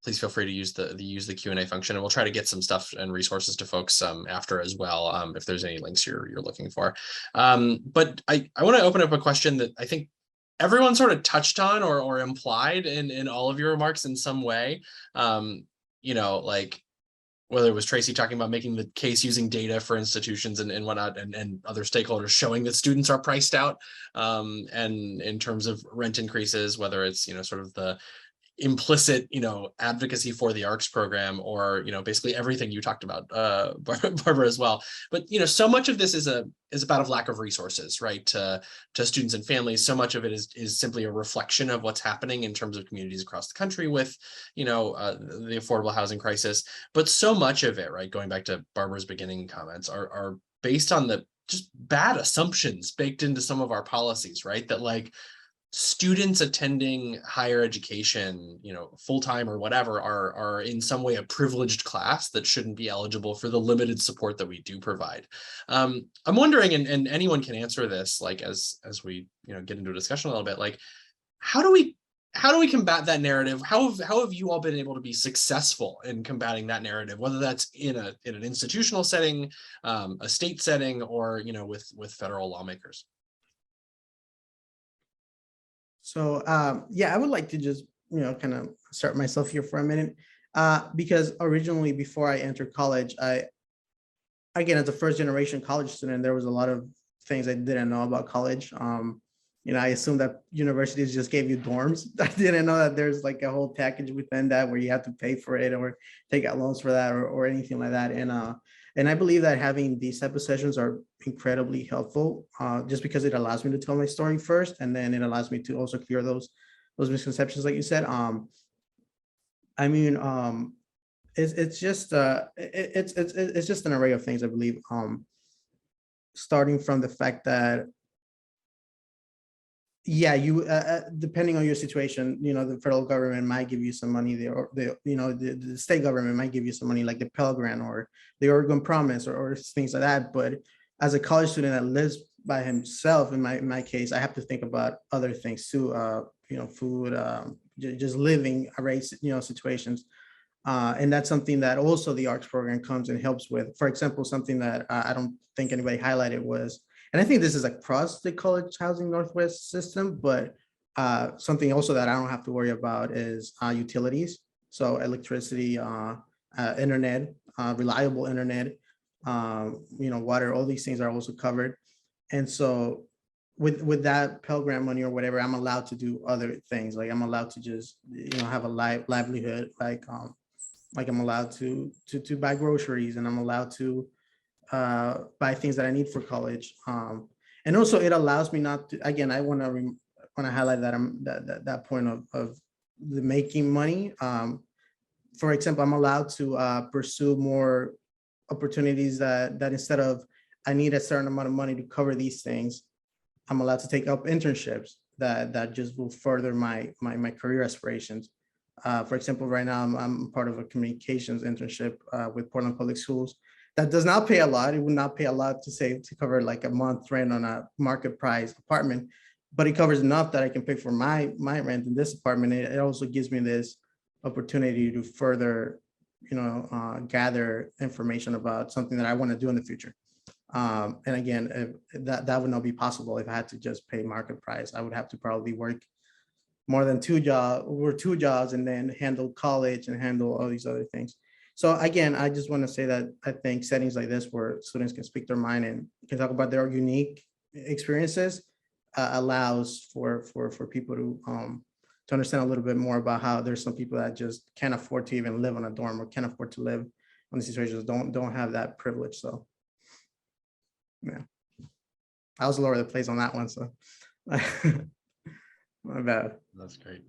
A: please feel free to use the Q&A function, and we'll try to get some stuff and resources to folks after as well, if there's any links you're looking for. But I want to open up a question that I think everyone sort of touched on or implied in all of your remarks in some way. Like whether it was Tracy talking about making the case using data for institutions and whatnot, and other stakeholders showing that students are priced out, and in terms of rent increases, whether it's, sort of the implicit, advocacy for the ARCS program, or, basically everything you talked about, Barbara, as well. But, so much of this is about a lack of resources, right, to students and families. So much of it is simply a reflection of what's happening in terms of communities across the country with, the affordable housing crisis. But so much of it, right, going back to Barbara's beginning comments, are based on the just bad assumptions baked into some of our policies, right, that like students attending higher education, full-time or whatever, are in some way a privileged class that shouldn't be eligible for the limited support that we do provide. I'm wondering, and anyone can answer this, like as we get into a discussion a little bit, like how do we combat that narrative? How have you all been able to be successful in combating that narrative, whether that's in an institutional setting, a state setting, or with federal lawmakers?
E: So I would like to just, kind of start myself here for a minute, because originally, before I entered college, again, as a first generation college student, there was a lot of things I didn't know about college. I assumed that universities just gave you dorms. I didn't know that there's like a whole package within that where you have to pay for it or take out loans for that or anything like that. And I believe that having these type of sessions are incredibly helpful, just because it allows me to tell my story first, and then it allows me to also clear those misconceptions, like you said. It's just an array of things, I believe. Starting from the fact that, you depending on your situation, the federal government might give you some money, the state government might give you some money, like the Pell Grant or the Oregon Promise or things like that. But as a college student that lives by himself, in my case, I have to think about other things too, food, just living array, situations. And that's something that also the ARCS program comes and helps with. For example, something that I don't think anybody highlighted was, and I think this is across the College Housing Northwest system, but something also that I don't have to worry about is utilities. So electricity, internet, reliable internet, water, all these things are also covered. And so with that Pell Grant money or whatever, I'm allowed to do other things. Like I'm allowed to just, have a livelihood, like, Like I'm allowed to buy groceries, and I'm allowed to buy things that I need for college. And also it allows me not to, again, I want to highlight that that point of the making money. For example, I'm allowed to pursue more opportunities that instead of I need a certain amount of money to cover these things, I'm allowed to take up internships that just will further my career aspirations. For example, right now I'm part of a communications internship with Portland Public Schools. That does not pay a lot. It would not pay a lot to cover like a month rent on a market price apartment, but it covers enough that I can pay for my rent in this apartment. It also gives me this opportunity to further, gather information about something that I want to do in the future. And again, that would not be possible if I had to just pay market price. I would have to probably work more than two jobs and then handle college and handle all these other things. So again, I just want to say that I think settings like this where students can speak their mind and can talk about their unique experiences allows for people to understand a little bit more about how there's some people that just can't afford to even live on a dorm or can't afford to live on these situations, don't have that privilege. So yeah, I was all over the place on that one. So my bad.
A: That's great.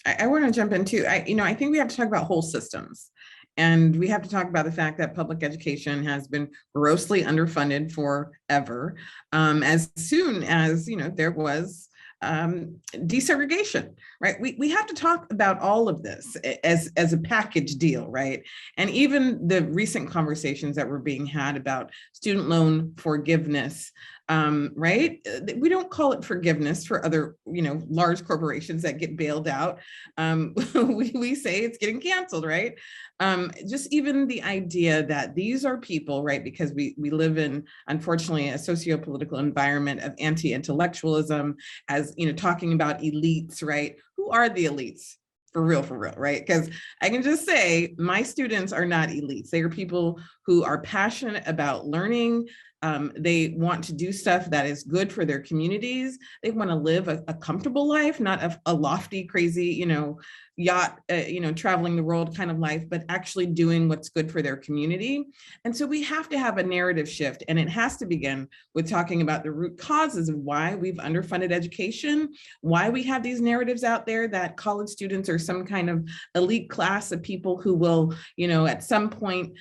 F: I want to jump in too. I think we have to talk about whole systems, and we have to talk about the fact that public education has been grossly underfunded forever. As soon as there was desegregation, right? We have to talk about all of this as a package deal, right? And even the recent conversations that were being had about student loan forgiveness, right? We don't call it forgiveness for other, large corporations that get bailed out. We say it's getting canceled, right? Just even the idea that these are people, right? Because we live in, unfortunately, a socio-political environment of anti-intellectualism, as talking about elites, right? Who are the elites? For real, right? Because I can just say my students are not elites. They are people who are passionate about learning. They want to do stuff that is good for their communities. They want to live a comfortable life, not a lofty, crazy, yacht, traveling the world kind of life, but actually doing what's good for their community. And so we have to have a narrative shift, and it has to begin with talking about the root causes of why we've underfunded education, why we have these narratives out there that college students are some kind of elite class of people who will, at some point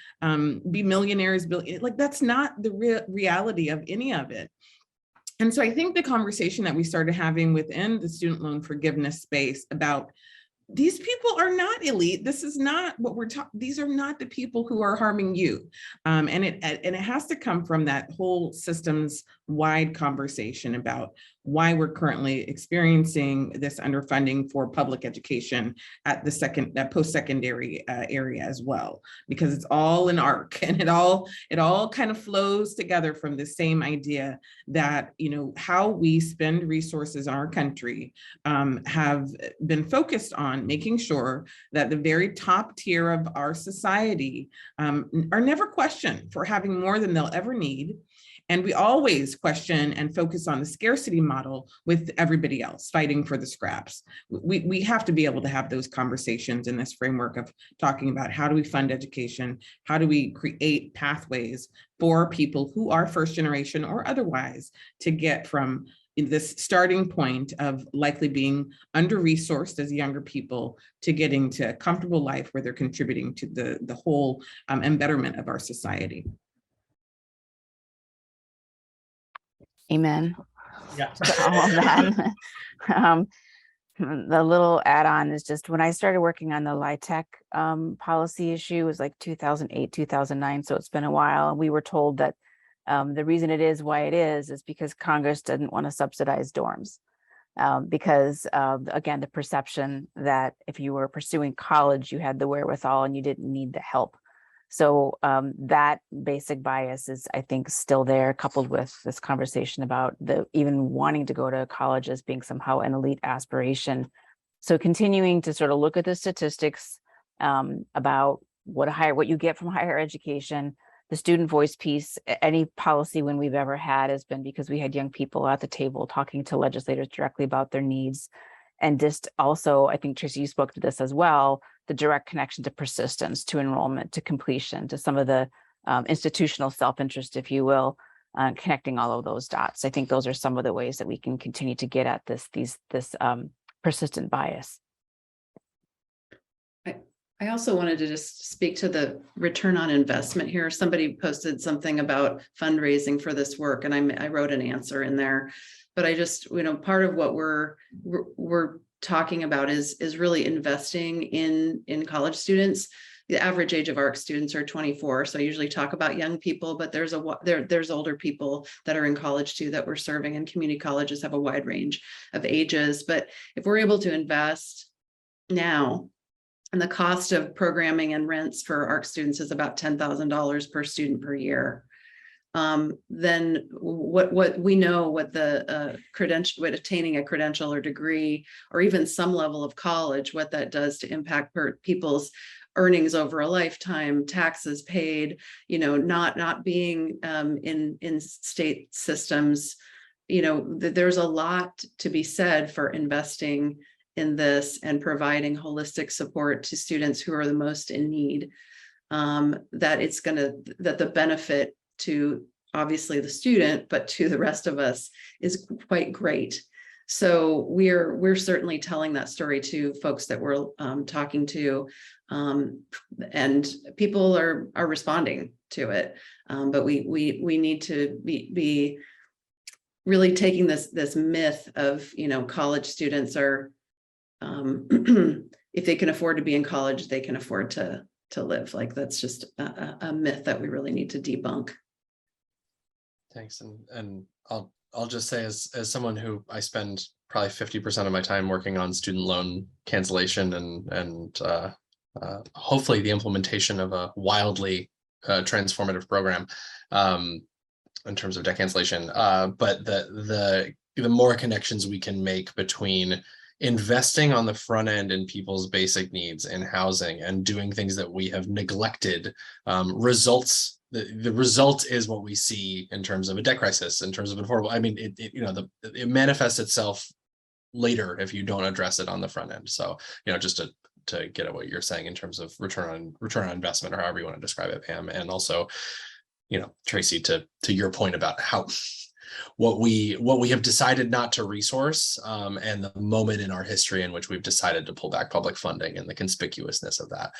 F: be millionaires. Like that's not the reality of any of it. And so I think the conversation that we started having within the student loan forgiveness space about these people are not elite. This is not what we're talking. These are not the people who are harming you. And it has to come from that whole systems wide conversation about why we're currently experiencing this underfunding for public education at the post-secondary area as well, because it's all an arc, and it all kind of flows together from the same idea that how we spend resources in our country have been focused on making sure that the very top tier of our society are never questioned for having more than they'll ever need. And we always question and focus on the scarcity model with everybody else fighting for the scraps. We have to be able to have those conversations in this framework of talking about how do we fund education? How do we create pathways for people who are first generation or otherwise to get from this starting point of likely being under-resourced as younger people to getting to a comfortable life where they're contributing to the whole and betterment of our society.
B: Amen.
E: Yeah.
B: To all of that. The little add-on is just when I started working on the LIHTC policy issue was like 2008, 2009. So it's been a while. And we were told that the reason it is why it is because Congress didn't want to subsidize dorms. Because again, the perception that if you were pursuing college, you had the wherewithal and you didn't need the help. So that basic bias is, I think, still there, coupled with this conversation about the even wanting to go to college as being somehow an elite aspiration. So continuing to sort of look at the statistics about what you get from higher education, the student voice piece. Any policy win we've ever had has been because we had young people at the table talking to legislators directly about their needs. And just also, I think, Tracy, you spoke to this as well, the direct connection to persistence, to enrollment, to completion, to some of the institutional self-interest, if you will, connecting all of those dots. I think those are some of the ways that we can continue to get at this persistent bias.
D: I also wanted to just speak to the return on investment here. Somebody posted something about fundraising for this work, and I wrote an answer in there. But I just, part of what we're talking about is really investing in college students. The average age of ARC students are 24. So I usually talk about young people, but there's older people that are in college too that we're serving, and community colleges have a wide range of ages. But if we're able to invest now, and the cost of programming and rents for ARC students is about $10,000 per student per year. Then what we know, what the credential, what attaining a credential or degree, or even some level of college, what that does to impact people's earnings over a lifetime, taxes paid, not being in state systems. There's a lot to be said for investing in this and providing holistic support to students who are the most in need, that the benefit to obviously the student, but to the rest of us is quite great. So we're certainly telling that story to folks that we're talking to, and people are responding to it. But we need to be really taking this myth of, college students are, if they can afford to be in college, they can afford to live. Like, that's just a myth that we really need to debunk.
A: Thanks. And I'll just say, as someone who I spend probably 50% of my time working on student loan cancellation and hopefully the implementation of a wildly transformative program in terms of debt cancellation. But the more connections we can make between investing on the front end in people's basic needs in housing and doing things that we have neglected results. The result is what we see in terms of a debt crisis, in terms of affordable. I mean, it manifests itself later if you don't address it on the front end. So, just to get at what you're saying in terms of return on investment, or however you want to describe it, Pam, and also, Tracy, to your point about how what we have decided not to resource, and the moment in our history in which we've decided to pull back public funding and the conspicuousness of that.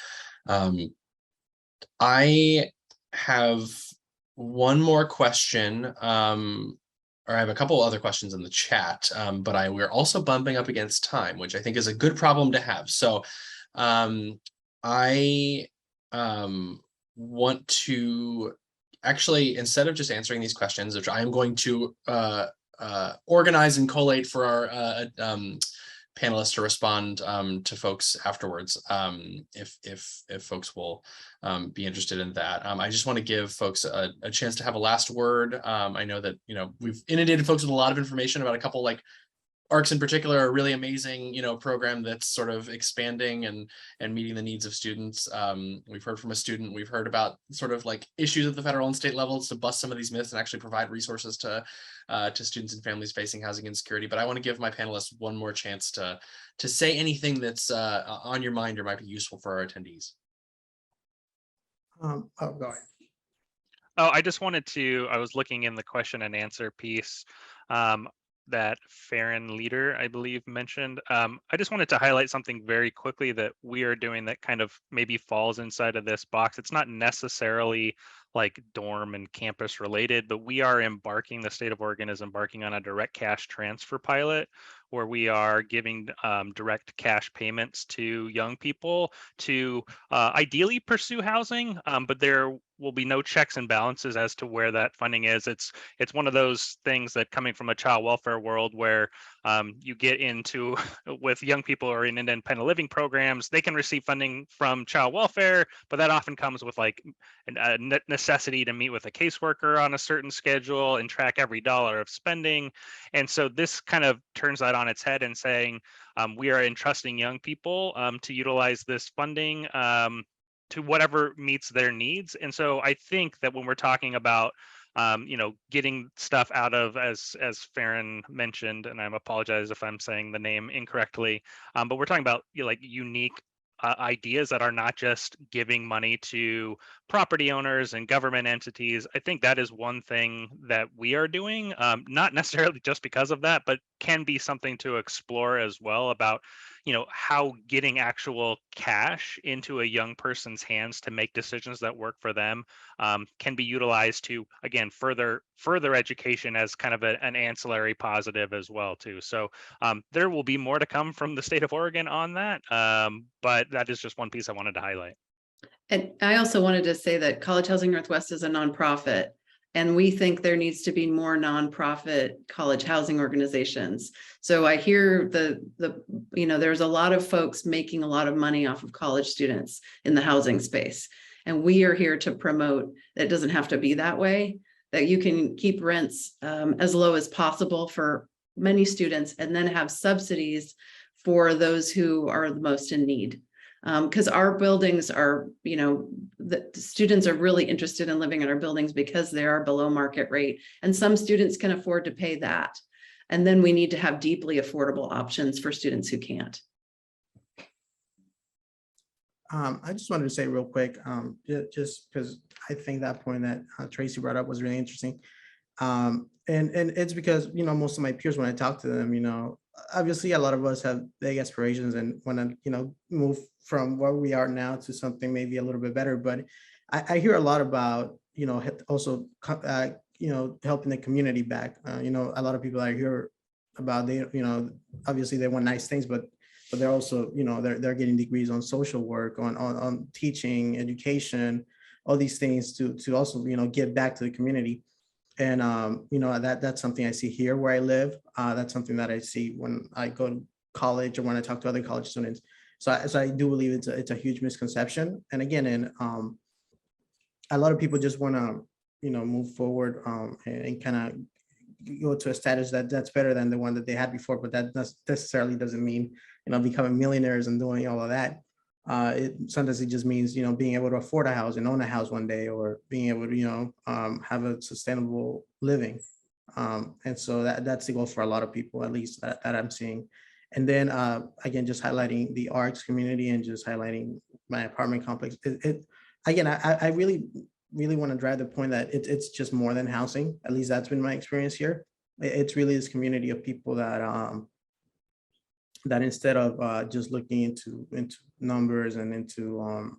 A: I have one more question, or I have a couple other questions in the chat, but we're also bumping up against time, which I think is a good problem to have. So I want to actually, instead of just answering these questions, which I am going to organize and collate for our panelists to respond to folks afterwards, if folks will be interested in that. I just want to give folks a chance to have a last word. I know that we've inundated folks with a lot of information about a couple, like ARCs in particular, a really amazing program that's sort of expanding and meeting the needs of students. We've heard from a student, we've heard about sort of like issues at the federal and state levels to bust some of these myths and actually provide resources to students and families facing housing insecurity. But I want to give my panelists one more chance to say anything that's on your mind or might be useful for our attendees.
E: Go ahead.
G: Oh, I was looking in the question and answer piece that Farron Leader, I believe, mentioned. I just wanted to highlight something very quickly that we are doing that kind of maybe falls inside of this box. It's not necessarily like dorm and campus related, but the state of Oregon is embarking on a direct cash transfer pilot where we are giving direct cash payments to young people to ideally pursue housing, but there will be no checks and balances as to where that funding is. It's one of those things that, coming from a child welfare world where you get into with young people who are in independent living programs, they can receive funding from child welfare, but that often comes with like a necessity to meet with a caseworker on a certain schedule and track every dollar of spending. And so this kind of turns that on its head and saying we are entrusting young people to utilize this funding to whatever meets their needs. And so I think that when we're talking about getting stuff out of, as Farron mentioned, and I apologize if I'm saying the name incorrectly, but we're talking about like unique ideas that are not just giving money to property owners and government entities. I think that is one thing that we are doing, not necessarily just because of that, but can be something to explore as well about, how getting actual cash into a young person's hands to make decisions that work for them can be utilized to, again, further education as kind of an ancillary positive as well too. So there will be more to come from the state of Oregon on that, but that is just one piece I wanted to highlight.
D: And I also wanted to say that College Housing Northwest is a nonprofit, and we think there needs to be more nonprofit college housing organizations. So I hear there's a lot of folks making a lot of money off of college students in the housing space. And we are here to promote that it doesn't have to be that way, that you can keep rents as low as possible for many students and then have subsidies for those who are the most in need. Because our buildings are, the students are really interested in living in our buildings because they are below market rate. And some students can afford to pay that. And then we need to have deeply affordable options for students who can't.
E: I just wanted to say real quick, just because I think that point that Tracy brought up was really interesting. And it's because, most of my peers, when I talk to them, obviously a lot of us have big aspirations and want to, move from where we are now to something maybe a little bit better. But I hear a lot about, also, helping the community back. A lot of people I hear about, obviously they want nice things, but they're also, they're getting degrees on social work, on teaching, education, all these things to also, give back to the community. And, that's something I see here where I live. That's something that I see when I go to college or when I talk to other college students. So I do believe it's a huge misconception. And again, a lot of people just want to, move forward and kind of go to a status that's better than the one that they had before. But that necessarily doesn't mean, becoming millionaires and doing all of that. Sometimes it just means, being able to afford a house and own a house one day, or being able to, have a sustainable living. And so that's the goal for a lot of people, at least that I'm seeing. And then again, just highlighting the arts community and just highlighting my apartment complex. Again, I really want to drive the point that it's just more than housing. At least that's been my experience here. It's really this community of people that instead of just looking into numbers and into all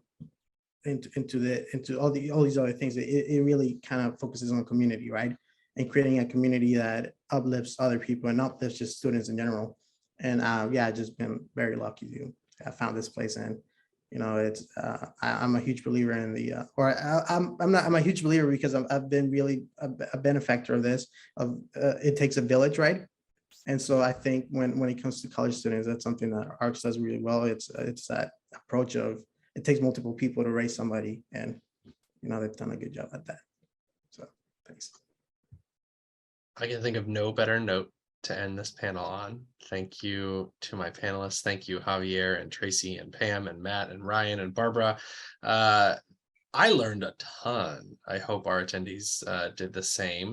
E: these other things, it really kind of focuses on community, right? And creating a community that uplifts other people and uplifts just students in general. And I've just been very lucky to have found this place. And it's I'm a huge believer in I'm a huge believer because I've been really a benefactor of this. It takes a village, right? And so I think when it comes to college students, that's something that ARCS does really well. It's that approach of it takes multiple people to raise somebody, and they've done a good job at that. So thanks.
A: I can think of no better note to end this panel on. Thank you to my panelists. Thank you, Javier and Tracy and Pam and Matt and Ryan and Barbara. I learned a ton. I hope our attendees did the same.